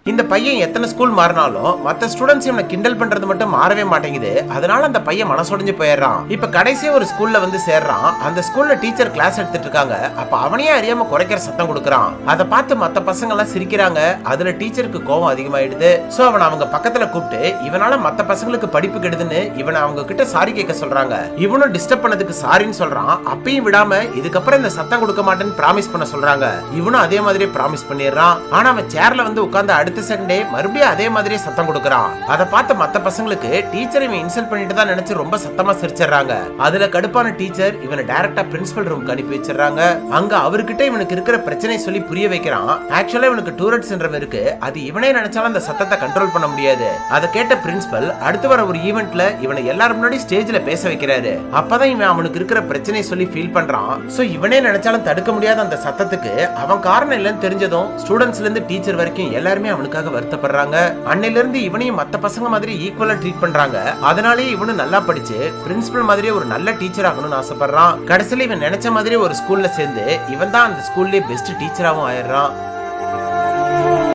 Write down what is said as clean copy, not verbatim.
இந்த பையன் எத்தனை ஸ்கூல் மாறினாலும் மத்த ஸ்டூடெண்ட்ஸ் இவனை கிண்டல் பண்றது மட்டும் மாறவே மாட்டேங்குது. அதனால அந்த பையன் மனசொடைஞ்சு போயிடுறான். இப்ப கடைசியா ஒரு ஸ்கூல்ல வந்து சேர்றான். அந்த ஸ்கூல்ல டீச்சர் கிளாஸ் எடுத்துட்டு இருக்காங்க. அப்ப அவனையே அறியாம குறைக்கிற சத்தம் கொடுக்கறான். அதை பார்த்து மத்த பசங்க எல்லாம் சிரிக்கிறாங்க. அதுல டீச்சருக்கு கோவம் அதிகமாயிடுது. சோ அவனை அவங்க பக்கத்துல கூப்பிட்டு இவனால மத்த பசங்களுக்கு படிப்பு கெடுதுன்னு இவனை அவங்க கிட்ட சாரி கேட்க சொல்றாங்க. இவனும் டிஸ்டர்ப் பண்ணதுக்கு சாரின்னு சொல்றான். அப்பயும் விடாம இதுக்கப்புறம் இந்த சத்தம் கொடுக்க மாட்டேன்னு பிராமிஸ் பண்ண சொல்றாங்க. இவனும் அதே மாதிரி பிராமிஸ் பண்ணிடுறான். ஆனா அவன் சேர்ல வந்து உட்கார்ந்து அடுத்த செகண்டே மறுபடியும் அதே மாதிரி சத்தம் கொடுக்கறான். அதை பார்த்த மத்த பசங்களுக்கு டீச்சர் இவன் இன்சல்ட் பண்ணிட்டு தான் நினைச்சு ரொம்ப சத்தமா சிரிச்சிடுறாங்க. அதுல கடுப்பான டீச்சர் இவனை டைரக்டா பிரின்சிபல் ரூம் அனுப்பி வச்சிடறாங்க. அங்க அவர்கிட்ட இவனுக்கு இருக்கிற பிரச்சனை சொல்லி புரிய வைக்கிறான். ஆக்சுவலா இவனுக்கு டூரெட் சிண்ட்ரோம் இருக்கு. அது இவனே நினைச்சாலும் அந்த சத்தத்தை கண்ட்ரோல் பண்ண முடியாது. அதை கேட்ட பிரின்சிபல் அடுத்து வர ஒரு ஈவென்ட்ல இவனை எல்லாரும் முன்னாடி ஸ்டேஜ்ல பேச வைக்கிறாரு. அப்பதான் இவன் அவனுக்கு இருக்கிற பிரச்சனை சொல்லி ஃபீல் பண்றான். சோ இவனே நினைச்சாலும் தடுக்க முடியாத அந்த சத்தத்துக்கு அவன் காரணம் இல்லைன்னு தெரிஞ்சதும் ஸ்டூடெண்ட்ஸ்ல இருந்து டீச்சர் வரைக்கும் எல்லாருமே அவனுக்காக வருத்தப்படுறாங்க. அன்னையில இருந்து இவனையும் மத்த பசங்க மாதிரி ஈக்குவலா ட்ரீட் பண்றாங்க. அதனாலேயே இவனும் நல்லா படிச்சு பிரின்சிபல் மாதிரியே ஒரு நல்ல டீச்சர் ஆகணும்னு ஆசைப்படுறான். கடைசியில இவன் நினைச்ச மாதிரி ஒரு ஸ்கூல்ல சேர்ந்து இவன் தான் அந்த ஸ்கூல்லே பெஸ்ட் டீச்சராகவும் ஆயிடுறான்.